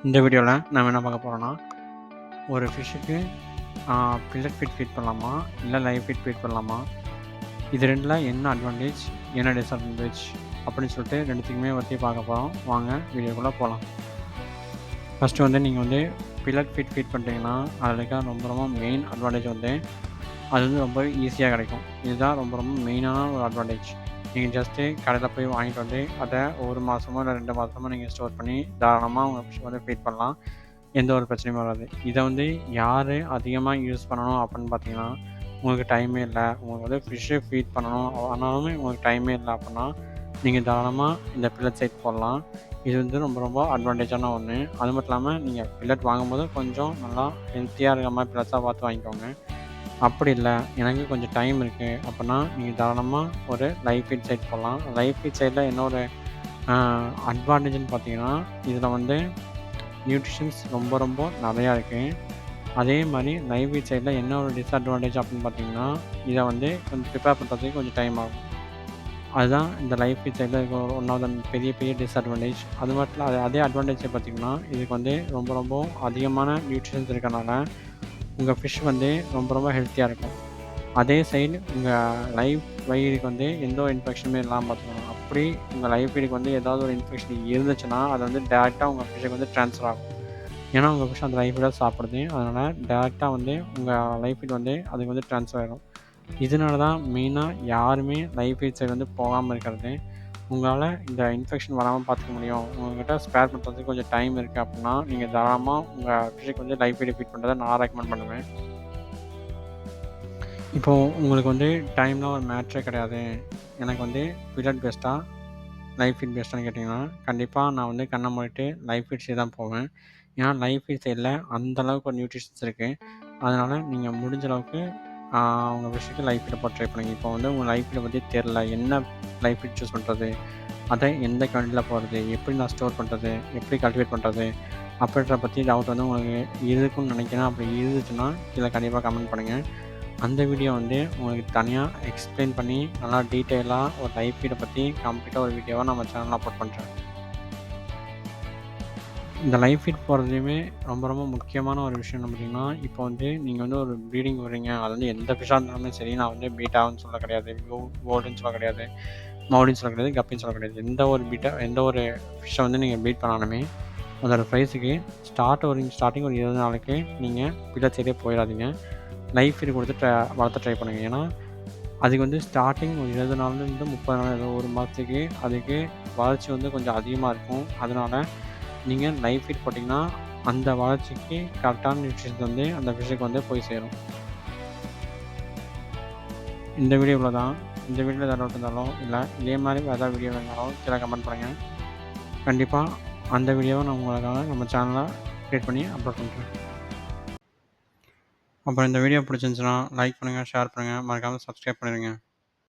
இந்த வீடியோவில் நம்ம என்ன பார்க்க போகிறோன்னா, ஒரு ஃபிஷ்ஷுக்கு பில்லட் ஃபீட் ஃபீட் பண்ணலாமா, இல்லை லைவ் ஃபீட் ஃபீட் பண்ணலாமா, இது ரெண்டில் என்ன அட்வான்டேஜ், என்ன டிஸ்அட்வான்டேஜ் அப்படின்னு சொல்லிட்டு ரெண்டுத்துக்குமே பற்றி பார்க்க போகிறோம். வாங்க வீடியோக்குள்ளே போகலாம். ஃபஸ்ட்டு வந்து நீங்கள் வந்து பில்லட் ஃபீட் ஃபீட் பண்ணுறீங்கன்னா, அதில் இருக்க ரொம்ப ரொம்ப மெயின் அட்வான்டேஜ் வந்து அது வந்து ரொம்ப ஈஸியாக கிடைக்கும். இதுதான் ரொம்ப ரொம்ப மெயினான ஒரு அட்வான்டேஜ். நீங்கள் ஜஸ்ட்டு கடையில் போய் வாங்கிட்டு வந்து அதை 1 மாதமோ இல்லை 2 மாதமோ நீங்கள் ஸ்டோர் பண்ணி தாராளமாக உங்கள் ஃபிஷ் வந்து ஃபீட் பண்ணலாம். எந்த ஒரு பிரச்சனையும் வராது. இதை வந்து யார் அதிகமாக யூஸ் பண்ணணும் அப்படின்னு பார்த்தீங்கன்னா, உங்களுக்கு டைமே இல்லை, உங்களுக்கு வந்து ஃபிஷ்ஷு ஃபீட் பண்ணணும் ஆனாலுமே உங்களுக்கு டைமே இல்லை அப்படின்னா, நீங்கள் தாராளமாக இந்த பில்லட் சைட் போடலாம். இது வந்து ரொம்ப ரொம்ப அட்வான்டேஜான ஒன்று. அது மட்டும் இல்லாமல் நீங்கள் பில்லட் வாங்கும்போது கொஞ்சம் நல்லா ஹெல்த்தியாக இருக்கிற மாதிரி பில்லட்ஸாக பார்த்து வாங்கிக்கோங்க. அப்படி இல்லை, எனக்கு கொஞ்சம் டைம் இருக்குது அப்படின்னா, நீங்கள் தாராளமாக ஒரு லைவ் ஃபீட் சைட் போடலாம். லைவ் ஃபீட் சைடில் என்ன ஒரு அட்வான்டேஜ்னு பார்த்தீங்கன்னா, இதில் வந்து நியூட்ரிஷன்ஸ் ரொம்ப ரொம்ப நிறையா இருக்குது. அதே மாதிரி லைவ் ஃபீட் சைடில் என்ன ஒரு டிஸ்அட்வான்டேஜ் அப்படின்னு பார்த்தீங்கன்னா, இதை வந்து கொஞ்சம் ப்ரிப்பேர் பண்ணுறதுக்கு கொஞ்சம் டைம் ஆகும். அதுதான் இந்த லைவ் ஃபீட் சைடில் இருக்க ஒன் ஆஃப் த பெரிய பெரிய டிஸ்அட்வான்டேஜ். அது மட்டும் இல்லை, அதே அட்வான்டேஜை பார்த்தீங்கன்னா, இதுக்கு வந்து ரொம்ப ரொம்ப அதிகமான நியூட்ரிஷன்ஸ் இருக்கனால உங்கள் ஃபிஷ் வந்து ரொம்ப ரொம்ப ஹெல்த்தியாக இருக்கும். அதே சைடு உங்கள் லைவ் ஃபீடுக்கு வந்து எந்த ஒரு இன்ஃபெக்ஷனுமே இல்லாமல் பார்த்துக்கணும். அப்படி உங்கள் லைவ் ஃபீடுக்கு வந்து ஏதாவது ஒரு இன்ஃபெக்ஷன் இருந்துச்சுன்னா, அது வந்து டேரெக்டாக உங்கள் ஃபிஷ்ஷுக்கு வந்து ட்ரான்ஸ்ஃபர் ஆகும். ஏன்னா உங்கள் ஃபிஷ் அந்த லைவ் ஃபீடாக சாப்பிடுது. அதனால் டேரெக்டாக வந்து உங்கள் லைவ் ஃபீட் வந்து அதுக்கு வந்து ட்ரான்ஸ்ஃபர் ஆகிடும். இதனால தான் மெயினாக யாருமே லைவ் ஃபீட் சைடு வந்து போகாமல் இருக்கிறது. உங்களால் இந்த இன்ஃபெக்ஷன் வராமல் பார்த்துக்க முடியும், உங்கள்கிட்ட ஸ்பேர் பண்ணுறதுக்கு கொஞ்சம் டைம் இருக்குது அப்படின்னா, நீங்கள் தாராளமாக உங்கள் ஃபிஷ்ஷுக்கு வந்து லைவ் ஃபீடு ஃபீட் பண்ணுறதை நான் ரெக்கமெண்ட் பண்ணுவேன். இப்போது உங்களுக்கு வந்து டைம்லாம் ஒரு மேட்ரே கிடையாது, எனக்கு வந்து பில்லட் பெஸ்ட்டா லைவ் ஃபீட் பெஸ்ட்டான்னு கேட்டிங்கன்னா, கண்டிப்பாக நான் வந்து கண்ணை மூடிட்டு லைவ் ஃபீட் சைடு தான் போவேன். ஏன்னா லைவ் ஃபீட் சைடில் அந்தளவுக்கு ஒரு நியூட்ரிஷன்ஸ் இருக்குது. அதனால் நீங்கள் முடிஞ்ச அளவுக்கு உங்கள் ஃபிஷ்ஷுக்கு லைவ் ஃபீடை போட்டு ட்ரை பண்ணுங்கள். இப்போ வந்து உங்கள் லைவ் ஃபீடை பற்றி தெரில, என்ன லைவ் ஃபீட் சூஸ் பண்ணுறது, அதை எந்த குவான்டிட்டியில் போடுறது, எப்படி நான் ஸ்டோர் பண்ணுறது, எப்படி கல்டிவேட் பண்ணுறது அப்படின்றத பற்றி டவுட் வந்து உங்களுக்கு இருக்குன்னு நினைக்கிறேன். அப்படி இருந்துச்சுன்னா கீழே கண்டிப்பாக கமெண்ட் பண்ணுங்கள். அந்த வீடியோ வந்து உங்களுக்கு தனியாக எக்ஸ்பிளைன் பண்ணி நல்லா டீட்டெயிலாக ஒரு லைவ் ஃபீடை பற்றி கம்ப்ளீட்டாக ஒரு வீடியோவாக நம்ம சேனலில் அப்லோட் பண்ணுறேன். இந்த லைவ் ஃபீட் போடுறதுலையுமே ரொம்ப ரொம்ப முக்கியமான ஒரு விஷயம் என்ன பார்த்தீங்கன்னா, இப்போ வந்து நீங்கள் வந்து ஒரு ப்ரீடிங் விடுறீங்க, அது வந்து எந்த ஃபிஷ்ஷாக இருந்தாலுமே சரி, நான் வந்து பீட்டான்னு சொல்ல கிடையாது, கோல்டுன்னு சொல்ல கிடையாது, மௌலின்னு சொல்ல கிடையாது, கப்பின்னு சொல்ல கிடையாது. எந்த ஒரு ஃபிஷ்ஷை வந்து நீங்கள் பீட் பண்ணாலுமே அதோட ப்ரைஸுக்கு ஸ்டார்டிங் ஒரு 20 நாளுக்கு நீங்கள் பில்லட் சைடே போயிடாதீங்க. லைவ் ஃபீட் கொடுத்து வளர்த்த ட்ரை பண்ணுங்கள். ஏன்னா அதுக்கு வந்து ஸ்டார்டிங் ஒரு 20 நாள்லேருந்து 30 நாள், ஏதோ 1 மாதத்துக்கு அதுக்கு வளர்ச்சி வந்து கொஞ்சம் அதிகமாக இருக்கும். அதனால் நீங்கள் லைவ் ஃபீட் போட்டிங்கன்னா அந்த வளர்ச்சிக்கு கரெக்டான நியூட்ரிஷன்ஸ் வந்து அந்த ஃபிஷ்ஷுக்கு வந்து போய் சேரும். இந்த வீடியோவில் தான், இந்த வீடியோவில் ஏதாவது டவுட் இருந்தாலும் இல்லை இதே மாதிரி ஏதாவது வீடியோ வேணாலும் கீழே கமெண்ட் பண்ணுங்கள். கண்டிப்பாக அந்த வீடியோவை நான் உங்களுக்காக நம்ம சேனலில் க்ரியேட் பண்ணி அப்லோட் பண்ணுறேன். அப்புறம் இந்த வீடியோ பிடிச்சிருந்துச்சுன்னா லைக் பண்ணுங்கள், ஷேர் பண்ணுங்கள், மறக்காமல் சப்ஸ்கிரைப் பண்ணிடுங்க.